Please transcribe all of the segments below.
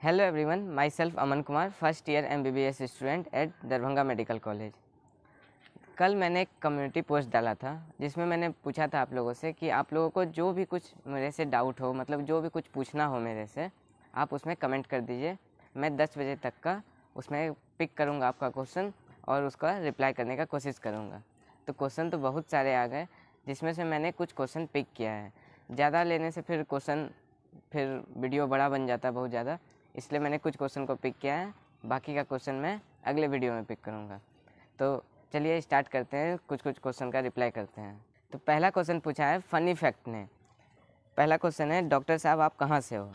Hello everyone, myself Aman Kumar, first year MBBS student at Darbhanga medical college. कल मैंने एक community post डाला था जिसमें मैंने पूछा था आप लोगों से कि आप लोगों को जो भी कुछ मेरे से डाउट हो, मतलब जो भी कुछ पूछना हो मेरे से, आप उसमें कमेंट कर दीजिए। मैं 10 बजे तक का उसमें पिक करूँगा आपका क्वेश्चन और उसका रिप्लाई करने का कोशिश करूँगा। तो क्वेश्चन तो बहुत सारे आ गए, जिसमें से मैंने कुछ क्वेश्चन पिक किया है। ज़्यादा लेने से फिर वीडियो बड़ा बन जाता है बहुत ज़्यादा, इसलिए मैंने कुछ क्वेश्चन को पिक किया है। बाकी का क्वेश्चन मैं अगले वीडियो में पिक करूँगा। तो चलिए स्टार्ट करते हैं, कुछ क्वेश्चन का रिप्लाई करते हैं। तो पहला क्वेश्चन पूछा है फनी फैक्ट ने। पहला क्वेश्चन है, डॉक्टर साहब आप कहाँ से हो?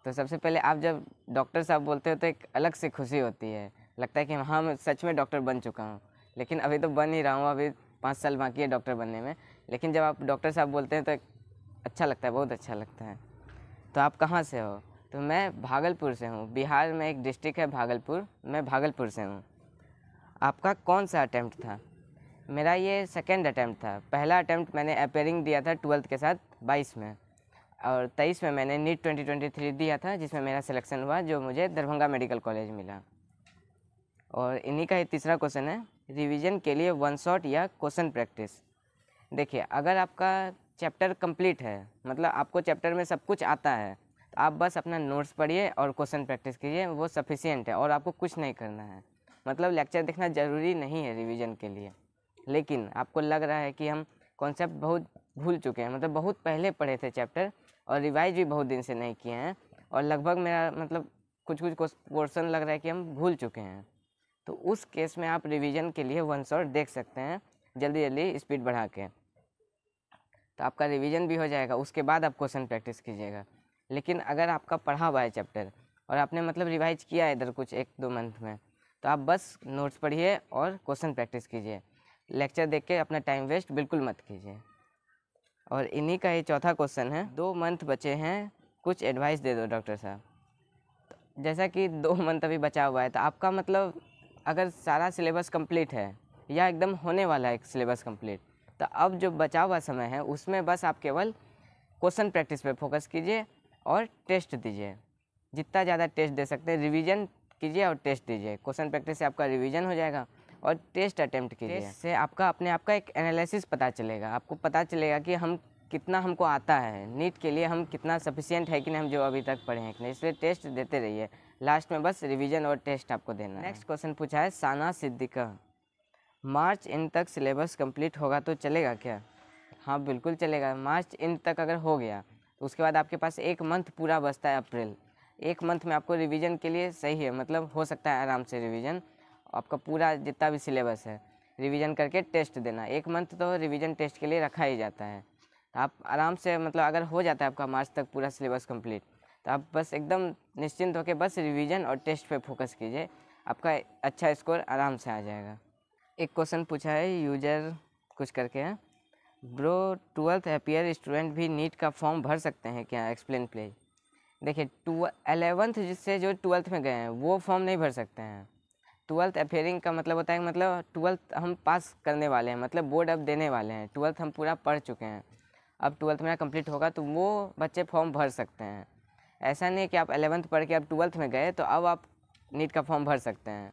तो सबसे पहले आप जब डॉक्टर साहब बोलते हो तो एक अलग से खुशी होती है, लगता है कि हाँ मैं सच में डॉक्टर बन चुका हूँ। लेकिन अभी तो बन ही रहा हूँ, अभी 5 साल बाकी है डॉक्टर बनने में। लेकिन जब आप डॉक्टर साहब बोलते हैं तो अच्छा लगता है, बहुत अच्छा लगता है। तो आप कहाँ से हो? तो मैं भागलपुर से हूँ। बिहार में एक डिस्ट्रिक्ट है भागलपुर, मैं भागलपुर से हूँ। आपका कौन सा अटैम्प्ट था? मेरा ये सेकंड अटैम्प्ट था। पहला अटैम्प्ट मैंने अपेयरिंग दिया था 12th के साथ 22 में, और 23 में मैंने नीट 2023 दिया था, जिसमें मेरा सिलेक्शन हुआ, जो मुझे दरभंगा मेडिकल कॉलेज मिला। और इन्हीं का ही तीसरा क्वेश्चन है, रिवीजन के लिए वन शॉट या क्वेश्चन प्रैक्टिस। देखिए, अगर आपका चैप्टर कंप्लीट है, मतलब आपको चैप्टर में सब कुछ आता है, तो आप बस अपना नोट्स पढ़िए और क्वेश्चन प्रैक्टिस कीजिए, वो सफिशिएंट है। और आपको कुछ नहीं करना है, मतलब लेक्चर देखना ज़रूरी नहीं है रिवीजन के लिए। लेकिन आपको लग रहा है कि हम कॉन्सेप्ट बहुत भूल चुके हैं, मतलब बहुत पहले पढ़े थे चैप्टर और रिवाइज भी बहुत दिन से नहीं किए हैं, और लगभग मेरा मतलब कुछ पोर्शन लग रहा है कि हम भूल चुके हैं। तो उस केस में आप रिवीजन के लिए वन शॉट देख सकते हैं, जल्दी जल्दी स्पीड बढ़ा के। तो आपका रिवीजन भी हो जाएगा, उसके बाद आप क्वेश्चन प्रैक्टिस कीजिएगा। लेकिन अगर आपका पढ़ा हुआ है चैप्टर और आपने मतलब रिवाइज किया है इधर कुछ 1-2 मंथ में, तो आप बस नोट्स पढ़िए और क्वेश्चन प्रैक्टिस कीजिए। लेक्चर देख के अपना टाइम वेस्ट बिल्कुल मत कीजिए। और इन्हीं का ही चौथा क्वेश्चन है, 2 मंथ बचे हैं, कुछ एडवाइस दे दो डॉक्टर साहब। तो जैसा कि 2 मंथ अभी बचा हुआ है, तो आपका मतलब अगर सारा सिलेबस कंप्लीट है या एकदम होने वाला है सिलेबस कंप्लीट, तो अब जो बचा हुआ समय है उसमें बस आप केवल क्वेश्चन प्रैक्टिस पे फोकस कीजिए और टेस्ट दीजिए। जितना ज़्यादा टेस्ट दे सकते हैं, रिवीजन कीजिए और टेस्ट दीजिए। क्वेश्चन प्रैक्टिस से आपका रिवीजन हो जाएगा और टेस्ट अटेम्प्ट कीजिए। टेस्ट से आपका अपने आप का एक एनालिसिस पता चलेगा, आपको पता चलेगा कि हमको आता है, नीट के लिए हम कितना सफिशिएंट है कि नहीं, हम जो अभी तक पढ़े हैं कि नहीं। इसलिए टेस्ट देते रहिए, लास्ट में बस रिवीजन और टेस्ट आपको देना है। नेक्स्ट क्वेश्चन पूछा है साना सिद्दीका, मार्च एंड तक सिलेबस कंप्लीट होगा तो चलेगा क्या? हाँ बिल्कुल चलेगा। मार्च एंड तक अगर हो गया तो उसके बाद आपके पास 1 मंथ पूरा बचता है, अप्रैल। 1 मंथ में आपको रिवीजन के लिए सही है, मतलब हो सकता है आराम से रिवीजन। आपका पूरा जितना भी सिलेबस है रिवीजन करके टेस्ट देना। 1 मंथ तो रिवीजन टेस्ट के लिए रखा ही जाता है। तो आप आराम से, मतलब अगर हो जाता है आपका मार्च तक पूरा सिलेबस कंप्लीट, तो आप बस एकदम निश्चिंत होकर बस रिवीजन और टेस्ट पे फोकस कीजिए, आपका अच्छा स्कोर आराम से आ जाएगा। एक क्वेश्चन पूछा है यूजर कुछ करके है, ब्रो 12th अपियर स्टूडेंट भी नीट का फॉर्म भर सकते हैं क्या? Explain please. देखिए, 11th जिससे जो 12th में गए हैं वो फॉर्म नहीं भर सकते हैं। 12th अपियरिंग का मतलब होता है, मतलब 12th हम पास करने वाले हैं, मतलब बोर्ड अब देने वाले हैं। 12th हम पूरा पढ़ चुके हैं, अब 12th मेरा कंप्लीट होगा तो वो बच्चे फॉर्म भर सकते हैं। ऐसा नहीं कि आप 11th पढ़ के अब 12th में गए तो अब आप नीट का फॉर्म भर सकते हैं।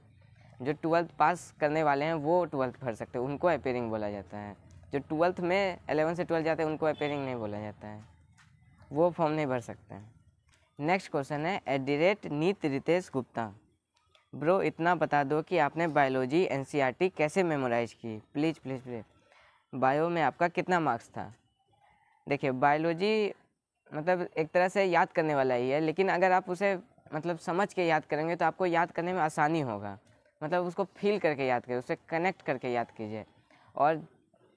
जो 12th पास करने वाले हैं वो 12th भर सकते हैं, उनको अपियरिंग बोला जाता है। जो 12th में 11 से 12 जाते हैं उनको अपियरिंग नहीं बोला जाता है, वो फॉर्म नहीं भर सकते हैं। नेक्स्ट क्वेश्चन है @नीत रितेश गुप्ता, ब्रो इतना बता दो कि आपने बायोलॉजी NCERT कैसे मेमोराइज की? Please please please. बायो में आपका कितना मार्क्स था? देखिए, बायोलॉजी मतलब एक तरह से याद करने वाला ही है, लेकिन अगर आप उसे मतलब समझ के याद करेंगे तो आपको याद करने में आसानी होगा। मतलब उसको फील करके याद करिए, उससे कनेक्ट करके याद कीजिए। और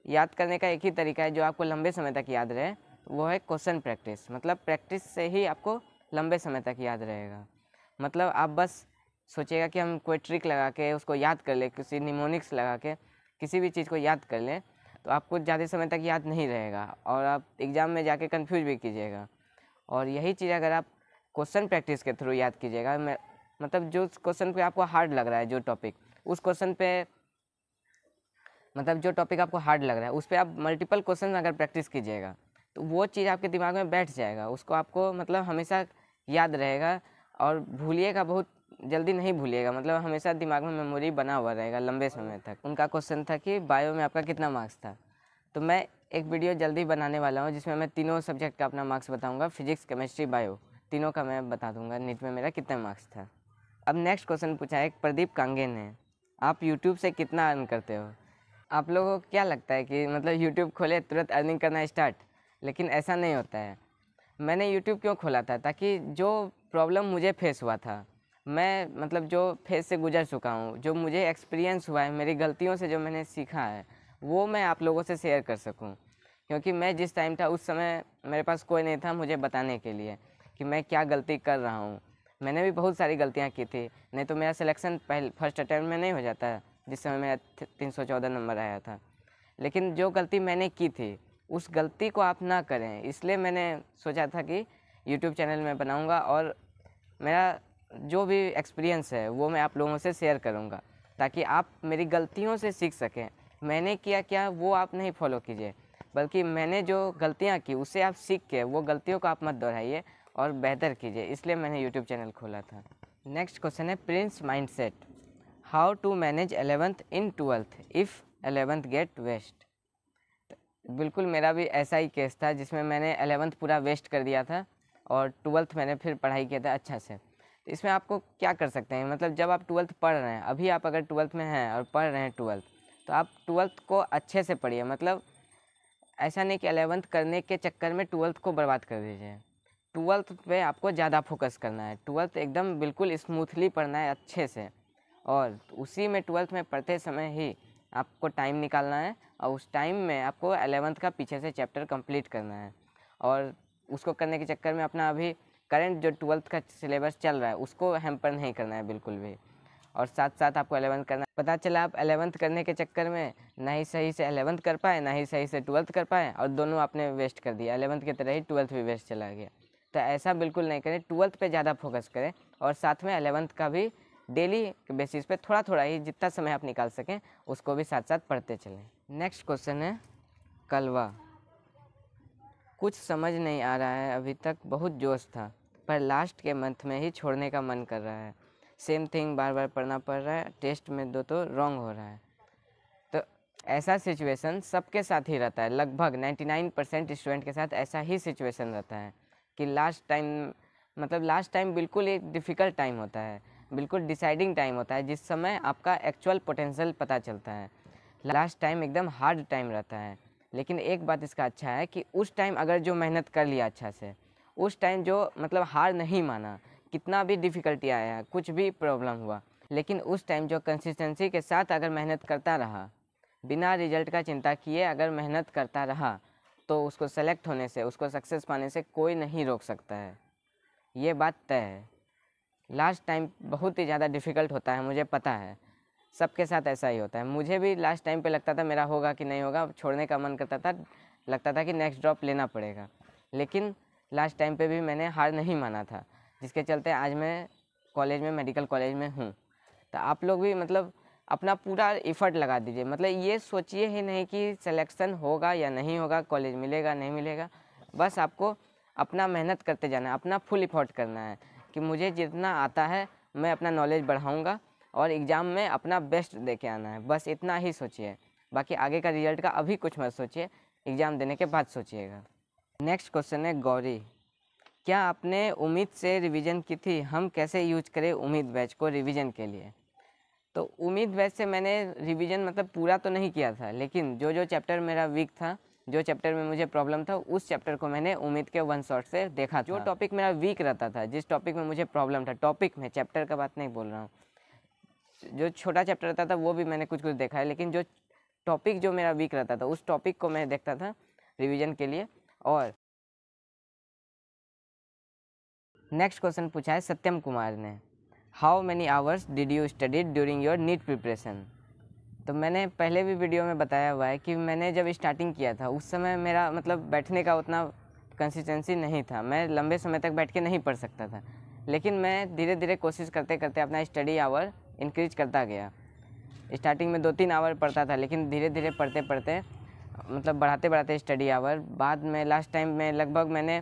याद करने का एक ही तरीका है जो आपको लंबे समय तक याद रहे, वो है क्वेश्चन प्रैक्टिस। मतलब प्रैक्टिस से ही आपको लंबे समय तक याद रहेगा। मतलब आप बस सोचिएगा कि हम कोई ट्रिक लगा के उसको याद कर ले, किसी निमोनिक्स लगा के किसी भी चीज़ को याद कर लें, तो आपको ज़्यादा समय तक याद नहीं रहेगा और आप एग्ज़ाम में जाके कंफ्यूज भी कीजिएगा। और यही चीज़ अगर आप क्वेश्चन प्रैक्टिस के थ्रू याद कीजिएगा, मतलब जो क्वेश्चन पे आपको हार्ड लग रहा है, जो टॉपिक उस क्वेश्चन पे, मतलब जो टॉपिक आपको हार्ड लग रहा है उस पर आप मल्टीपल क्वेश्चन अगर प्रैक्टिस कीजिएगा तो वो चीज़ आपके दिमाग में बैठ जाएगा, उसको आपको मतलब हमेशा याद रहेगा और भूलिएगा बहुत जल्दी नहीं भूलिएगा, मतलब हमेशा दिमाग में मेमोरी बना हुआ रहेगा लंबे समय तक। उनका क्वेश्चन था कि बायो में आपका कितना मार्क्स था। तो मैं एक वीडियो जल्दी बनाने वाला हूँ जिसमें मैं तीनों सब्जेक्ट का अपना मार्क्स बताऊँगा, फिजिक्स, केमिस्ट्री, बायो, तीनों का मैं बता दूँगा नीट में मेरा कितना मार्क्स था। अब नेक्स्ट क्वेश्चन पूछा है प्रदीप कांगे ने, आप यूट्यूब से कितना अर्न करते हो? आप लोगों को क्या लगता है कि मतलब यूट्यूब खोले तुरंत अर्निंग करना स्टार्ट? लेकिन ऐसा नहीं होता है। मैंने यूट्यूब क्यों खोला था? ताकि जो प्रॉब्लम मुझे फेस हुआ था, मैं मतलब जो फेस से गुजर चुका हूँ, जो मुझे एक्सपीरियंस हुआ है, मेरी गलतियों से जो मैंने सीखा है, वो मैं आप लोगों से शेयर कर सकूँ। क्योंकि मैं जिस टाइम था उस समय मेरे पास कोई नहीं था मुझे बताने के लिए कि मैं क्या गलती कर रहा हूँ। मैंने भी बहुत सारी गलतियाँ की थी, नहीं तो मेरा सिलेक्शन फर्स्ट अटैम्प्ट में नहीं हो जाता जिस समय मेरा 314 नंबर आया था। लेकिन जो गलती मैंने की थी उस गलती को आप ना करें, इसलिए मैंने सोचा था कि यूट्यूब चैनल में बनाऊंगा और मेरा जो भी एक्सपीरियंस है वो मैं आप लोगों से शेयर करूंगा, ताकि आप मेरी गलतियों से सीख सकें। मैंने किया क्या वो आप नहीं फॉलो कीजिए, बल्कि मैंने जो गलतियां की उससे आप सीख के वो गलतियों को आप मत दोहराइए और बेहतर कीजिए, इसलिए मैंने यूट्यूब चैनल खोला था। नेक्स्ट क्वेश्चन है Prince mindset, how to manage 11th in 12th if 11th get waste. बिल्कुल मेरा भी ऐसा ही केस था जिसमें मैंने 11th पूरा वेस्ट कर दिया था और 12th मैंने फिर पढ़ाई किया था अच्छा से। तो इसमें आपको क्या कर सकते हैं, मतलब जब आप 12th पढ़ रहे हैं, अभी आप अगर 12th में हैं और पढ़ रहे हैं 12th, तो आप 12th को अच्छे से पढ़िए। मतलब ऐसा नहीं कि 11th करने के चक्कर में 12th को बर्बाद कर दीजिए। 12th पे आपको ज़्यादा फोकस करना है, 12th एकदम बिल्कुल स्मूथली पढ़ना है अच्छे से, और उसी में 12th में पढ़ते समय ही आपको टाइम निकालना है और उस टाइम में आपको 11th का पीछे से चैप्टर कंप्लीट करना है। और उसको करने के चक्कर में अपना अभी करंट जो 12th का सिलेबस चल रहा है उसको हैम्पर नहीं करना है बिल्कुल भी, और साथ साथ आपको 11th करना है। पता चला आप 11th करने के चक्कर में ना ही सही से 11th कर पाए, ना ही सही से 12th कर पाए, और दोनों आपने वेस्ट कर दिया। 11th की तरह ही 12th भी वेस्ट चला गया। तो ऐसा बिल्कुल नहीं करें, 12th पे ज़्यादा फोकस करें और साथ में 11th का भी डेली बेसिस पे थोड़ा थोड़ा ही जितना समय आप निकाल सकें उसको भी साथ साथ पढ़ते चलें। नेक्स्ट क्वेश्चन है कलवा, कुछ समझ नहीं आ रहा है, अभी तक बहुत जोश था पर लास्ट के मंथ में ही छोड़ने का मन कर रहा है। सेम थिंग बार बार पढ़ना पड़ रहा है, टेस्ट में दो तो रॉन्ग हो रहा है। तो ऐसा सिचुएशन सबके साथ ही रहता है, लगभग 99% स्टूडेंट के साथ ऐसा ही सिचुएशन रहता है कि लास्ट टाइम, मतलब लास्ट टाइम बिल्कुल एक डिफ़िकल्ट टाइम होता है, बिल्कुल डिसाइडिंग टाइम होता है, जिस समय आपका एक्चुअल पोटेंशियल पता चलता है। लास्ट टाइम एकदम हार्ड टाइम रहता है। लेकिन एक बात इसका अच्छा है कि उस टाइम अगर जो मेहनत कर लिया अच्छा से, उस टाइम जो मतलब हार नहीं माना, कितना भी डिफ़िकल्टी आया, कुछ भी प्रॉब्लम हुआ, लेकिन उस टाइम जो कंसिस्टेंसी के साथ अगर मेहनत करता रहा, बिना रिजल्ट का चिंता किए अगर मेहनत करता रहा, तो उसको सेलेक्ट होने से, उसको सक्सेस पाने से कोई नहीं रोक सकता है। ये बात तय है। लास्ट टाइम बहुत ही ज़्यादा डिफ़िकल्ट होता है, मुझे पता है, सबके साथ ऐसा ही होता है। मुझे भी लास्ट टाइम पे लगता था मेरा होगा कि नहीं होगा, छोड़ने का मन करता था, लगता था कि नेक्स्ट ड्रॉप लेना पड़ेगा, लेकिन लास्ट टाइम पे भी मैंने हार नहीं माना था, जिसके चलते आज मैं कॉलेज में, मेडिकल कॉलेज में हूँ। तो आप लोग भी मतलब अपना पूरा एफर्ट लगा दीजिए, मतलब ये सोचिए ही नहीं कि सिलेक्शन होगा या नहीं होगा, कॉलेज मिलेगा नहीं मिलेगा, बस आपको अपना मेहनत करते जाना है, अपना फुल एफर्ट करना है कि मुझे जितना आता है मैं अपना नॉलेज बढ़ाऊँगा और एग्ज़ाम में अपना बेस्ट दे के आना है, बस इतना ही सोचिए। बाकी आगे का रिजल्ट का अभी कुछ मत सोचिए, एग्ज़ाम देने के बाद सोचिएगा। नेक्स्ट क्वेश्चन है गौरी, क्या आपने उम्मीद से रिवीजन की थी? हम कैसे यूज करें उम्मीद बैच को रिवीजन के लिए? तो उम्मीद बैच से मैंने रिवीजन मतलब पूरा तो नहीं किया था, लेकिन जो जो चैप्टर मेरा वीक था, जो चैप्टर में मुझे प्रॉब्लम था, उस चैप्टर को मैंने उम्मीद के वन शॉट से देखा था। जो टॉपिक मेरा वीक रहता था, जिस टॉपिक में मुझे प्रॉब्लम था, टॉपिक में, चैप्टर का बात नहीं बोल रहा हूँ, जो छोटा चैप्टर रहता था वो भी मैंने कुछ कुछ देखा है, लेकिन जो टॉपिक जो मेरा वीक रहता था उस टॉपिक को मैं देखता था रिवीजन के लिए। और नेक्स्ट क्वेश्चन पूछा है सत्यम कुमार ने, how many hours did you studied during your NEET preparation? तो मैंने पहले भी वीडियो में बताया हुआ है कि मैंने जब स्टार्टिंग किया था उस समय मेरा मतलब बैठने का उतना कंसिस्टेंसी नहीं था, मैं लंबे समय तक बैठ के नहीं पढ़ सकता था, लेकिन मैं धीरे धीरे कोशिश करते करते अपना स्टडी आवर इंक्रीज करता गया। स्टार्टिंग में 2-3 आवर पढ़ता था, लेकिन धीरे धीरे पढ़ते पढ़ते मतलब बढ़ाते बढ़ाते स्टडी आवर, बाद में लास्ट टाइम में लगभग मैंने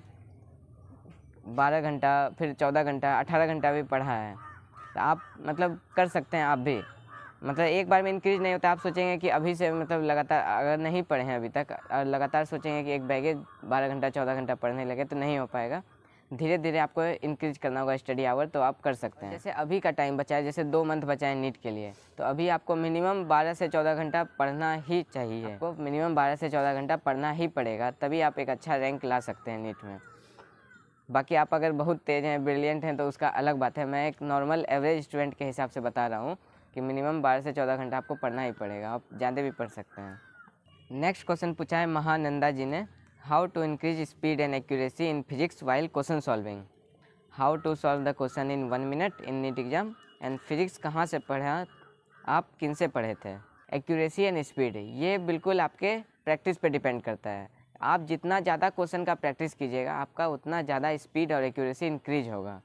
12 घंटा, फिर 14 घंटा, 18 घंटा भी पढ़ा है। तो आप मतलब कर सकते हैं आप भी। मतलब एक बार में इंक्रीज नहीं होता। आप सोचेंगे कि अभी से मतलब लगातार अगर नहीं पढ़े हैं अभी तक और लगातार सोचेंगे कि एक बैगे 12 घंटा 14 घंटा पढ़ने लगे तो नहीं हो पाएगा। धीरे धीरे आपको इंक्रीज करना होगा स्टडी आवर, तो आप कर सकते हैं। जैसे अभी का टाइम बचा है, जैसे 2 मंथ बचा है नीट के लिए, तो अभी आपको मिनिमम 12 से 14 घंटा पढ़ना ही चाहिए। आपको मिनिमम 12 से 14 घंटा पढ़ना ही पड़ेगा, तभी आप एक अच्छा रैंक ला सकते हैं नीट में। बाकी आप अगर बहुत तेज़ हैं, ब्रिलियंट हैं, तो उसका अलग बात है। मैं एक नॉर्मल एवरेज स्टूडेंट के हिसाब से बता रहा हूँ कि मिनिमम 12 से 14 घंटा आपको पढ़ना ही पड़ेगा। आप ज़्यादा भी पढ़ सकते हैं। नेक्स्ट क्वेश्चन पूछा है महानंदा जी ने, how to increase speed and accuracy in physics while question solving. How to solve the question in 1 minute in NEET exam and physics कहाँ से पढ़ा, आप किन से पढ़े थे। एक्यूरेसी एंड स्पीड ये बिल्कुल आपके प्रैक्टिस पे डिपेंड करता है। आप जितना ज़्यादा क्वेश्चन का प्रैक्टिस कीजिएगा, आपका उतना ज़्यादा स्पीड और एक्यूरेसी इंक्रीज होगा।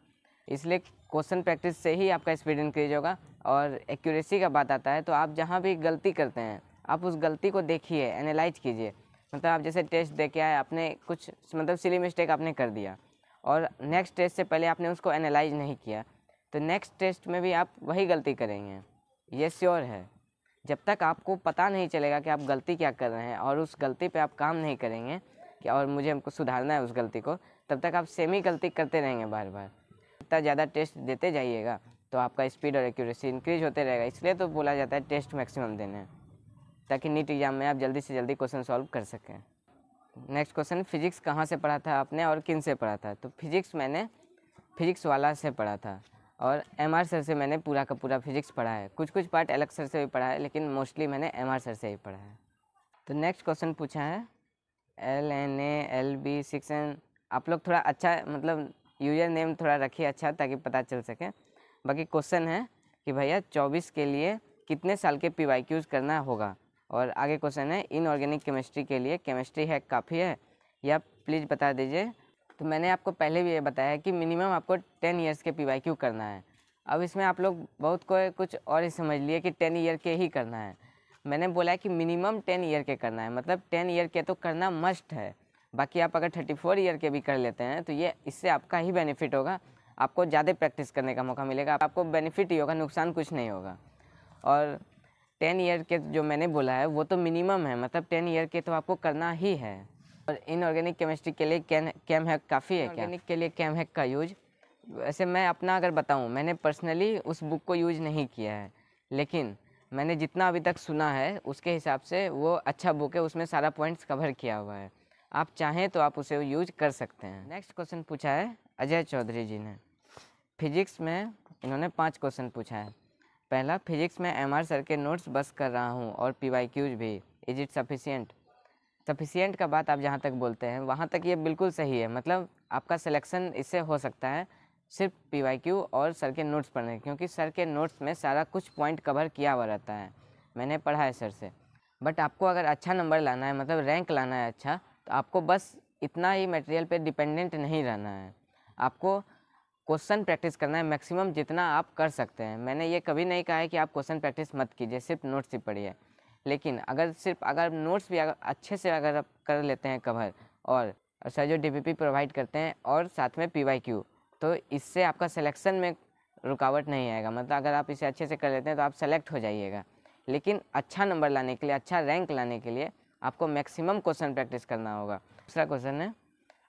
इसलिए क्वेश्चन प्रैक्टिस से ही आपका स्पीड इंक्रीज होगा। और एक्यूरेसी का बात आता है तो आप जहाँ भी गलती करते हैं, आप उस गलती को देखिए, एनालाइज कीजिए। मतलब आप जैसे टेस्ट दे के आए, आपने कुछ मतलब सिली मिस्टेक आपने कर दिया और नेक्स्ट टेस्ट से पहले आपने उसको एनालाइज नहीं किया, तो नेक्स्ट टेस्ट में भी आप वही गलती करेंगे, ये श्योर है। जब तक आपको पता नहीं चलेगा कि आप गलती क्या कर रहे हैं और उस गलती पे आप काम नहीं करेंगे कि और मुझे हमको सुधारना है उस गलती को, तब तक आप सेम ही गलती करते रहेंगे बार बार। जितना ज़्यादा टेस्ट देते जाइएगा तो आपका स्पीड और एक्यूरेसी इंक्रीज होते रहेगा। इसलिए तो बोला जाता है टेस्ट मैक्सिमम देने, ताकि नीट एग्जाम में आप जल्दी से जल्दी क्वेश्चन सॉल्व कर सकें। नेक्स्ट क्वेश्चन, फिजिक्स कहाँ से पढ़ा था आपने और किन से पढ़ा था। तो फिजिक्स मैंने फिजिक्स वाला से पढ़ा था और MR सर से मैंने पूरा का पूरा फिजिक्स पढ़ा है। कुछ कुछ पार्ट अलग सर से भी पढ़ा है, लेकिन मोस्टली मैंने MR सर से ही पढ़ा है। तो नेक्स्ट क्वेश्चन पूछा है LNA LB 6N। आप लोग थोड़ा अच्छा मतलब यूजर नेम थोड़ा रखिए अच्छा, ताकि पता चल सके। बाकी क्वेश्चन है कि भैया 24 के लिए कितने साल के PYQs करना होगा। और आगे क्वेश्चन है इनऑर्गेनिक केमिस्ट्री के लिए केमिस्ट्री है काफ़ी है, या प्लीज़ बता दीजिए। तो मैंने आपको पहले भी ये बताया कि मिनिमम आपको 10 ईयर्स के PYQ करना है। अब इसमें आप लोग बहुत को कुछ और ही समझ लिए कि 10 ईयर के ही करना है। मैंने बोला है कि मिनिमम 10 ईयर के करना है, मतलब 10 ईयर के तो करना मस्ट है। बाकी आप अगर 34 ईयर के भी कर लेते हैं तो ये इससे आपका ही बेनिफिट होगा, आपको ज़्यादा प्रैक्टिस करने का मौका मिलेगा, आपको बेनिफिट ही होगा, नुकसान कुछ नहीं होगा। और 10 ईयर के जो मैंने बोला है वो तो मिनिमम है, मतलब 10 ईयर के तो आपको करना ही है। और इनऑर्गेनिक केमिस्ट्री के लिए कैम हैक काफ़ी है क्या? ऑर्गेनिक के लिए कैम हैक का यूज, वैसे मैं अपना अगर बताऊं, मैंने पर्सनली उस बुक को यूज नहीं किया है, लेकिन मैंने जितना अभी तक सुना है उसके हिसाब से वो अच्छा बुक है, उसमें सारा पॉइंट्स कवर किया हुआ है। आप चाहें तो आप उसे यूज कर सकते हैं। नेक्स्ट क्वेश्चन पूछा है अजय चौधरी जी ने। फिजिक्स में इन्होंने 5 क्वेश्चन पूछा है। पहला, फिजिक्स में MR सर के नोट्स बस कर रहा हूँ और PYQs भी, इज इट सफिशिएंट। सफिशिएंट का बात आप जहाँ तक बोलते हैं वहाँ तक ये बिल्कुल सही है। मतलब आपका सिलेक्शन इससे हो सकता है सिर्फ PYQ और सर के नोट्स पढ़ने, क्योंकि सर के नोट्स में सारा कुछ पॉइंट कवर किया हुआ रहता है, मैंने पढ़ा है सर से। बट आपको अगर अच्छा नंबर लाना है, मतलब रैंक लाना है अच्छा, तो आपको बस इतना ही मटेरियल पे डिपेंडेंट नहीं रहना है, आपको क्वेश्चन प्रैक्टिस करना है मैक्सिमम जितना आप कर सकते हैं। मैंने ये कभी नहीं कहा है कि आप क्वेश्चन प्रैक्टिस मत कीजिए, सिर्फ नोट्स ही पढ़िए। लेकिन अगर नोट्स भी अच्छे से अगर आप कर लेते हैं कवर, और सर जो DPP प्रोवाइड करते हैं और साथ में PYQ, तो इससे आपका सिलेक्शन में रुकावट नहीं आएगा। मतलब अगर आप इसे अच्छे से कर लेते हैं तो आप सेलेक्ट हो जाइएगा। लेकिन अच्छा नंबर लाने के लिए, अच्छा रैंक लाने के लिए आपको मैक्सिमम क्वेश्चन प्रैक्टिस करना होगा। दूसरा क्वेश्चन है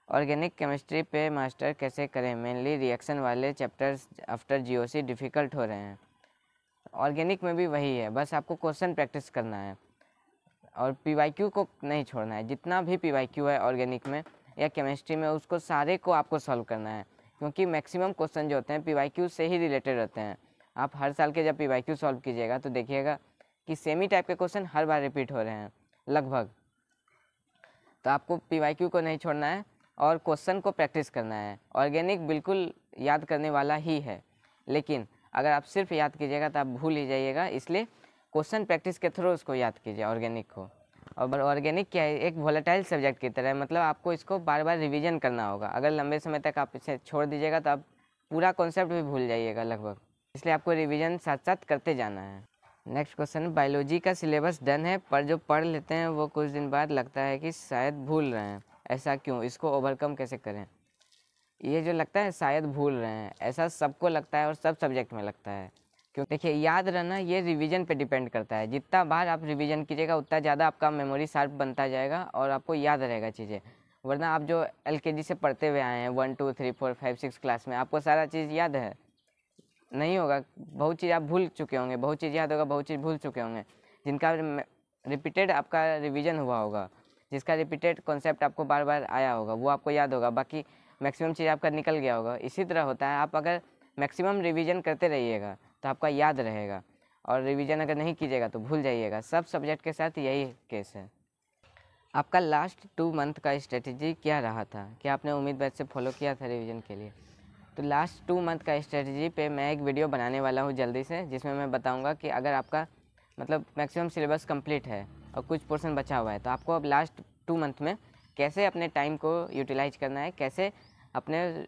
ऑर्गेनिक केमिस्ट्री पे मास्टर कैसे करें, मेनली रिएक्शन वाले चैप्टर्स आफ्टर GOC डिफ़िकल्ट हो रहे हैं। ऑर्गेनिक में भी वही है, बस आपको क्वेश्चन प्रैक्टिस करना है और PYQ को नहीं छोड़ना है। जितना भी PYQ है ऑर्गेनिक में या केमिस्ट्री में, उसको सारे को आपको सॉल्व करना है, क्योंकि मैक्सिमम क्वेश्चन जो होते हैं PYQ से ही रिलेटेड रहते हैं। आप हर साल के जब PYQ सॉल्व कीजिएगा तो देखिएगा कि सेम ही टाइप के क्वेश्चन हर बार रिपीट हो रहे हैं लगभग। तो आपको PYQ को नहीं छोड़ना है और क्वेश्चन को प्रैक्टिस करना है। ऑर्गेनिक बिल्कुल याद करने वाला ही है, लेकिन अगर आप सिर्फ याद कीजिएगा तो आप भूल ही जाइएगा, इसलिए क्वेश्चन प्रैक्टिस के थ्रू उसको याद कीजिए ऑर्गेनिक को। और ऑर्गेनिक क्या है, एक वोलेटाइल सब्जेक्ट की तरह है, मतलब आपको इसको बार बार रिवीजन करना होगा। अगर लंबे समय तक आप इसे छोड़ दीजिएगा तो आप पूरा कॉन्सेप्ट भी भूल जाइएगा लगभग, इसलिए आपको रिवीजन साथ साथ करते जाना है। नेक्स्ट क्वेश्चन, बायोलॉजी का सिलेबस डन है पर जो पढ़ लेते हैं वो कुछ दिन बाद लगता है कि शायद भूल रहे हैं, ऐसा क्यों, इसको ओवरकम कैसे करें। ये जो लगता है शायद भूल रहे हैं, ऐसा सबको लगता है और सब सब्जेक्ट में लगता है। क्यों? देखिए, याद रहना ये रिवीजन पे डिपेंड करता है। जितना बार आप रिवीजन कीजिएगा उतना ज़्यादा आपका मेमोरी शार्प बनता जाएगा और आपको याद रहेगा चीज़ें। वरना आप जो LKG से पढ़ते हुए आए हैं 1 2 3 4 5 6 क्लास में, आपको सारा चीज़ याद है? नहीं होगा। बहुत चीज़ आप भूल चुके होंगे, बहुत चीज़ याद होगा, बहुत चीज़ भूल चुके होंगे। जिनका रिपीटेड आपका रिवीजन हुआ होगा, जिसका रिपीटेड कॉन्सेप्ट आपको बार बार आया होगा, वो आपको याद होगा। बाकी मैक्सिमम चीज़ आपका निकल गया होगा। इसी तरह होता है, आप अगर मैक्सिमम रिवीजन करते रहिएगा तो आपका याद रहेगा, और रिवीजन अगर नहीं कीजिएगा तो भूल जाइएगा। सब सब्जेक्ट के साथ यही केस है। आपका लास्ट 2 मंथ का स्ट्रेटजी क्या रहा था? क्या आपने उम्मीद बैच से फॉलो किया था रिवीजन के लिए? तो लास्ट 2 मंथ का स्ट्रेटजी पे मैं एक वीडियो बनाने वाला हूँ जल्दी से, जिसमें मैं बताऊँगा कि अगर आपका मतलब मैक्सिमम सिलेबस कंप्लीट है और कुछ पोर्शन बचा हुआ है, तो आपको अब लास्ट 2 मंथ में कैसे अपने टाइम को यूटिलाइज करना है, कैसे अपने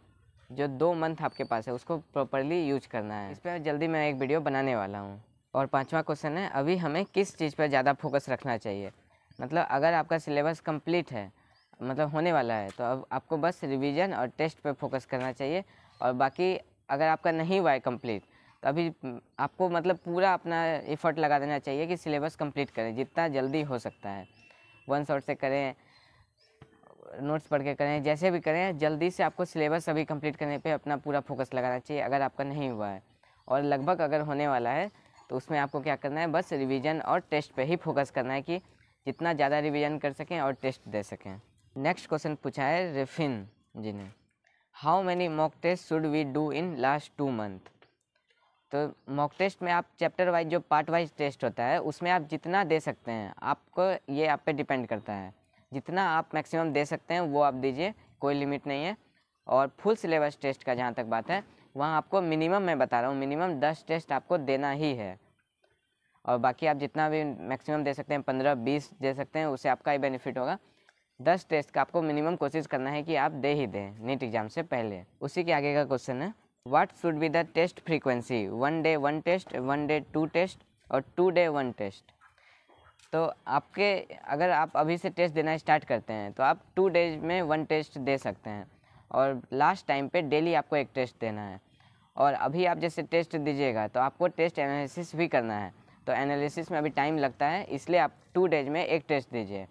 जो 2 मंथ आपके पास है उसको प्रॉपरली यूज करना है। इस पर जल्दी मैं एक वीडियो बनाने वाला हूँ। और 5वां क्वेश्चन है, अभी हमें किस चीज़ पर ज़्यादा फोकस रखना चाहिए? मतलब अगर आपका सिलेबस कंप्लीट है, मतलब होने वाला है, तो अब आपको बस रिवीजन और टेस्ट पे फोकस करना चाहिए। और बाकी अगर आपका नहीं हुआ है कंप्लीट, तो अभी आपको मतलब पूरा अपना एफर्ट लगा देना चाहिए कि सिलेबस कंप्लीट करें, जितना जल्दी हो सकता है। 1 शॉट से करें, नोट्स पढ़ के करें, जैसे भी करें, जल्दी से आपको सिलेबस अभी कंप्लीट करने पे अपना पूरा फोकस लगाना चाहिए अगर आपका नहीं हुआ है। और लगभग अगर होने वाला है तो उसमें आपको क्या करना है, बस रिवीजन और टेस्ट पे ही फोकस करना है कि जितना ज़्यादा रिवीजन कर सकें और टेस्ट दे सकें। नेक्स्ट क्वेश्चन पूछा है रिफिन जी ने, how many mock test should we do in last 2 month? तो मॉक टेस्ट में आप चैप्टर वाइज, जो पार्ट वाइज टेस्ट होता है, उसमें आप जितना दे सकते हैं, आपको ये आप पे डिपेंड करता है। जितना आप मैक्सिमम दे सकते हैं वो आप दीजिए, कोई लिमिट नहीं है। और फुल सिलेबस टेस्ट का जहाँ तक बात है, वहाँ आपको मिनिमम, मैं बता रहा हूँ, मिनिमम 10 टेस्ट आपको देना ही है। और बाकी आप जितना भी मैक्सिमम दे सकते हैं, 15-20 दे सकते हैं, उससे आपका ही बेनिफिट होगा। 10 टेस्ट का आपको मिनिमम कोशिश करना है कि आप दे ही दें नीट एग्जाम से पहले। उसी के आगे का क्वेश्चन है, what should be the test frequency? 1 day 1 test, 1 day 2 test और 2 डे 1 टेस्ट। तो आपके, अगर आप अभी से टेस्ट देना स्टार्ट करते हैं तो आप 2 डेज में 1 टेस्ट दे सकते हैं, और लास्ट टाइम पे डेली आपको 1 टेस्ट देना है। और अभी आप जैसे टेस्ट दीजिएगा तो आपको टेस्ट एनालिसिस भी करना है, तो एनालिसिस में अभी टाइम लगता है, इसलिए आप 2 डेज में 1 टेस्ट दीजिए,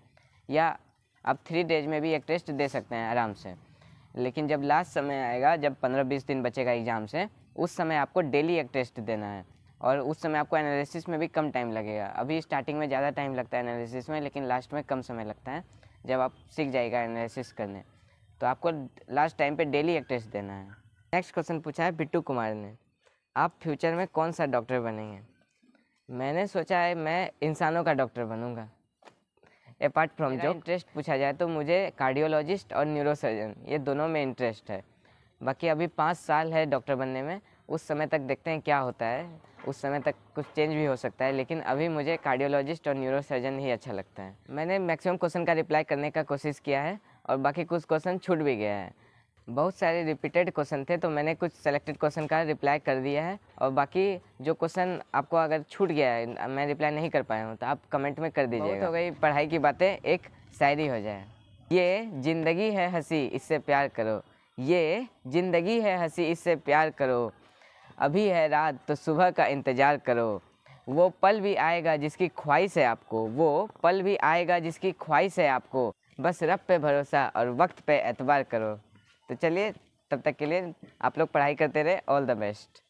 या आप 3 डेज में भी 1 टेस्ट दे सकते हैं आराम से। लेकिन जब लास्ट समय आएगा, जब 15-20 दिन बचेगा एग्ज़ाम से, उस समय आपको डेली 1 टेस्ट देना है, और उस समय आपको एनालिसिस में भी कम टाइम लगेगा। अभी स्टार्टिंग में ज़्यादा टाइम लगता है एनालिसिस में, लेकिन लास्ट में कम समय लगता है जब आप सीख जाएगा एनालिसिस करने। तो आपको लास्ट टाइम पे डेली 1 टेस्ट देना है। नेक्स्ट क्वेश्चन पूछा है बिट्टू कुमार ने, आप फ्यूचर में कौन सा डॉक्टर बनेंगे? मैंने सोचा है मैं इंसानों का डॉक्टर बनूंगा। अपार्ट फ्रॉम जो इंटरेस्ट पूछा जाए तो मुझे कार्डियोलॉजिस्ट और न्यूरोसर्जन, ये दोनों में इंटरेस्ट है। बाकी अभी 5 साल है डॉक्टर बनने में, उस समय तक देखते हैं क्या होता है, उस समय तक कुछ चेंज भी हो सकता है, लेकिन अभी मुझे कार्डियोलॉजिस्ट और न्यूरोसर्जन ही अच्छा लगता है। मैंने मैक्सिमम क्वेश्चन का रिप्लाई करने का कोशिश किया है, और बाकी कुछ क्वेश्चन छूट भी गया है। बहुत सारे रिपीटेड क्वेश्चन थे, तो मैंने कुछ सेलेक्टेड क्वेश्चन का रिप्लाई कर दिया है, और बाकी जो क्वेश्चन आपको अगर छूट गया है, मैं रिप्लाई नहीं कर पाया हूँ, तो आप कमेंट में कर दीजिएगा। बहुत हो गई पढ़ाई की बातें, एक शायरी हो जाए। ये ज़िंदगी है हंसी, इससे प्यार करो, ये ज़िंदगी है हंसी, इससे प्यार करो, अभी है रात तो सुबह का इंतज़ार करो, वो पल भी आएगा जिसकी ख्वाहिश है आपको, वो पल भी आएगा जिसकी ख्वाहिश है आपको, बस रब पे भरोसा और वक्त पे एतबार करो। तो चलिए, तब तक के लिए आप लोग पढ़ाई करते रहे। All the best.